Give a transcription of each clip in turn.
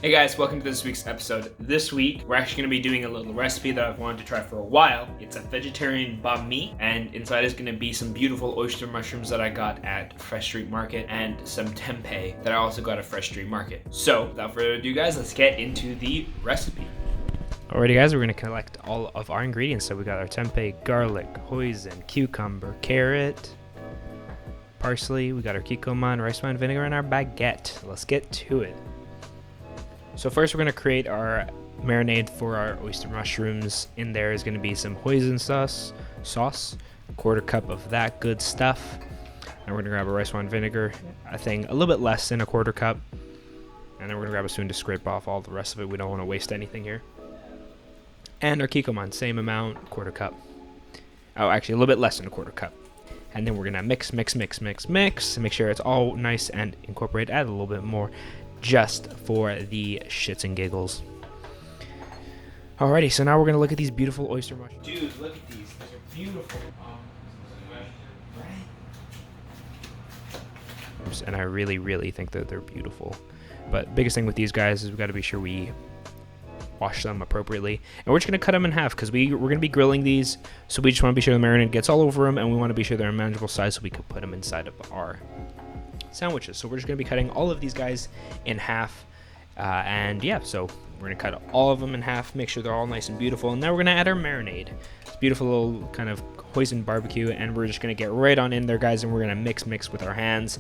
Hey guys, welcome to this week's episode. This week, we're actually going to be doing a little recipe that I've wanted to try for a while. It's a vegetarian banh mi, and inside is going to be some beautiful oyster mushrooms that I got at Fresh Street Market and some tempeh that I also got at Fresh Street Market. So, without further ado guys, let's get into the recipe. Alrighty guys, we're going to collect all of our ingredients. So we got our tempeh, garlic, hoisin, cucumber, carrot, parsley, we got our kikkoman, rice wine vinegar, and our baguette. Let's get to it. So first we're going to create our marinade for our oyster mushrooms. In there is going to be some hoisin sauce, a quarter cup of that good stuff. And we're going to grab a rice wine vinegar, I think a little bit less than a quarter cup. And then we're going to grab a spoon to scrape off all the rest of it. We don't want to waste anything here. And our kikkoman, same amount, quarter cup. Oh, actually a little bit less than a quarter cup. And then we're going to mix, make sure it's all nice and incorporate. Add a little bit more just for the shits and giggles. Alrighty, so now we're going to look at these beautiful oyster mushrooms. Dude, look at these. These are beautiful. And I really think that they're beautiful. But biggest thing with these guys is we've got to be sure we wash them appropriately. And we're just going to cut them in half because we're going to be grilling these. So we just want to be sure the marinade gets all over them, and we want to be sure they're a manageable size so we can put them inside of our sandwiches. So we're just going to be cutting all of these guys in half. And yeah, so we're going to cut all of them in half, make sure they're all nice and beautiful. And now we're going to add our marinade. It's beautiful little kind of hoisin barbecue, and we're just going to get right on in there, guys, and we're going to mix with our hands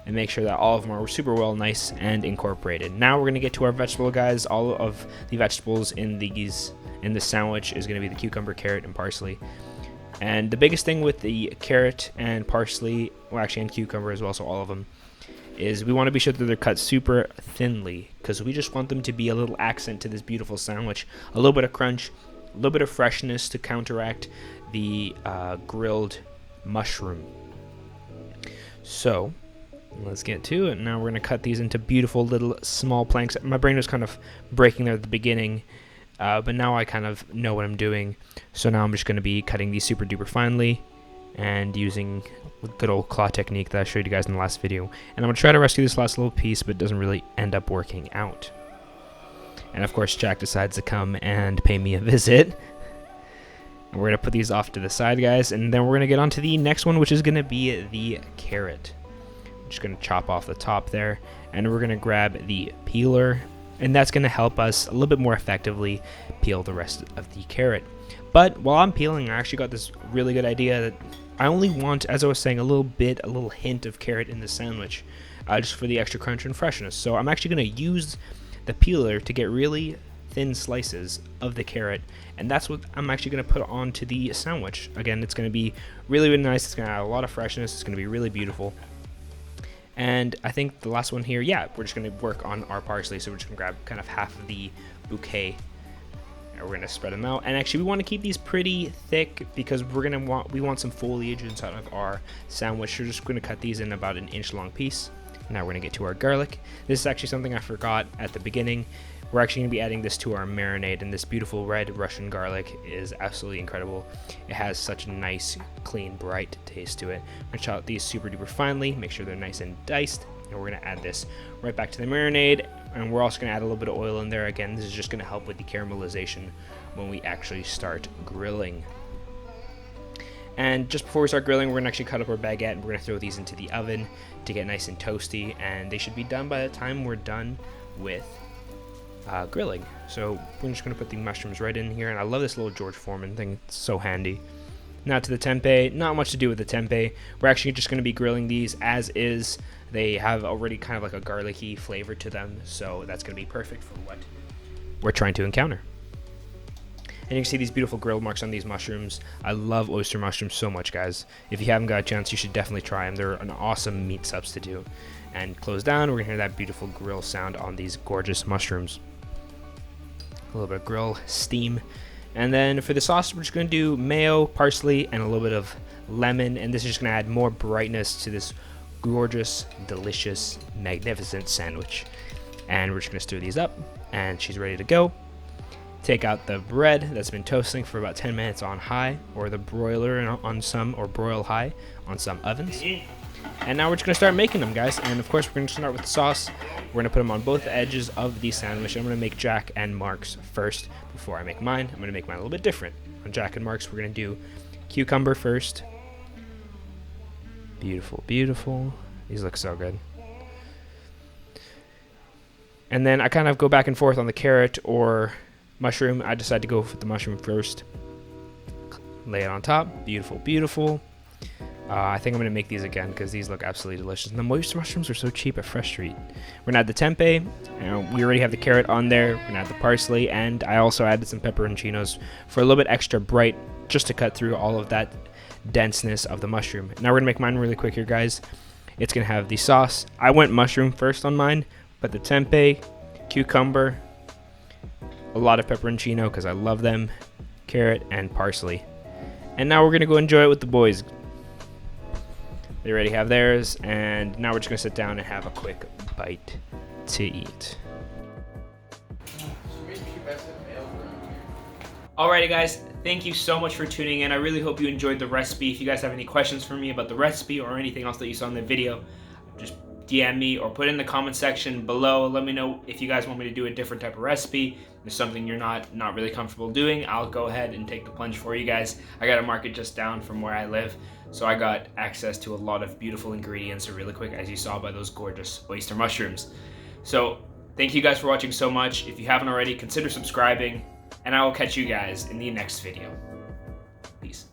and make sure that all of them are super well nice and incorporated. Now we're going to get to our vegetable, guys. All of the vegetables in the sandwich is going to be the cucumber, carrot, and parsley. And the biggest thing with the carrot and parsley, well actually and cucumber as well, so all of them, is we want to be sure that they're cut super thinly because we just want them to be a little accent to this beautiful sandwich. A little bit of crunch, a little bit of freshness to counteract the grilled mushroom. So let's get to it. Now we're going to cut these into beautiful little small planks. My brain was kind of breaking there at the beginning, but now I kind of know what I'm doing. So now I'm just going to be cutting these super duper finely and using good old claw technique that I showed you guys in the last video. And I'm going to try to rescue this last little piece, but it doesn't really end up working out. And of course Jack decides to come and pay me a visit. And we're going to put these off to the side, guys, and then we're going to get on to the next one, which is going to be the carrot. I'm just going to chop off the top there, and we're going to grab the peeler, and that's going to help us a little bit more effectively peel the rest of the carrot. But while I'm peeling, I actually got this really good idea that I only want, as I was saying, a little hint of carrot in the sandwich, just for the extra crunch and freshness. So I'm actually going to use the peeler to get really thin slices of the carrot, and that's what I'm actually going to put onto the sandwich. Again, it's going to be really nice. It's going to add a lot of freshness. It's going to be really beautiful. And I think the last one here, yeah, we're just going to work on our parsley. So we're just going to grab kind of half of the bouquet. We're going to spread them out, and actually we want to keep these pretty thick because we want some foliage inside of our sandwich. We're just going to cut these in about an inch long piece. Now we're going to get to our garlic. This is actually something I forgot at the beginning. We're actually going to be adding this to our marinade, and this beautiful red Russian garlic is absolutely incredible. It has such a nice, clean, bright taste to it. I'm going to chop these super duper finely, make sure they're nice and diced, and we're going to add this right back to the marinade. And we're also going to add a little bit of oil in there. Again, this is just going to help with the caramelization when we actually start grilling. And just before we start grilling, we're going to actually cut up our baguette, and we're going to throw these into the oven to get nice and toasty. And they should be done by the time we're done with grilling. So we're just going to put the mushrooms right in here. And I love this little George Foreman thing. It's so handy. Now to the tempeh. Not much to do with the tempeh. We're actually just going to be grilling these as is. They have already kind of like a garlicky flavor to them, so that's going to be perfect for what we're trying to encounter. And you can see these beautiful grill marks on these mushrooms. I love oyster mushrooms so much, guys. If you haven't got a chance, you should definitely try them. They're an awesome meat substitute. And close down, we're going to hear that beautiful grill sound on these gorgeous mushrooms. A little bit of grill steam. And then for the sauce, we're just going to do mayo, parsley, and a little bit of lemon. And this is just going to add more brightness to this gorgeous, delicious, magnificent sandwich. And we're just going to stir these up, and she's ready to go. Take out the bread that's been toasting for about 10 minutes on high, or the broiler on some, or broil high on some ovens. And now we're just gonna start making them, guys. And of course, we're gonna start with the sauce. We're gonna put them on both edges of the sandwich. I'm gonna make Jack and Mark's first before I make mine. I'm gonna make mine a little bit different. On Jack and Mark's, we're gonna do cucumber first. Beautiful, beautiful. These look so good. And then I kind of go back and forth on the carrot or mushroom. I decided to go with the mushroom first. Lay it on top. Beautiful, beautiful. I think I'm going to make these again because these look absolutely delicious. And the moist mushrooms are so cheap at Fresh Street. We're going to add the tempeh. We already have the carrot on there. We're going to add the parsley. And I also added some pepperoncinos for a little bit extra bright, just to cut through all of that denseness of the mushroom. Now we're going to make mine really quick here, guys. It's going to have the sauce. I went mushroom first on mine, but the tempeh, cucumber, a lot of pepperoncino because I love them, carrot, and parsley. And now we're going to go enjoy it with the boys. They already have theirs, and now we're just going to sit down and have a quick bite to eat. Alrighty guys, thank you so much for tuning in. I really hope you enjoyed the recipe. If you guys have any questions for me about the recipe or anything else that you saw in the video, just DM me or put it in the comment section below. Let me know if you guys want me to do a different type of recipe. If there's something you're not really comfortable doing, I'll go ahead and take the plunge for you guys. I got a market just down from where I live, so I got access to a lot of beautiful ingredients really quick, as you saw by those gorgeous oyster mushrooms. So thank you guys for watching so much. If you haven't already, consider subscribing, and I will catch you guys in the next video. Peace.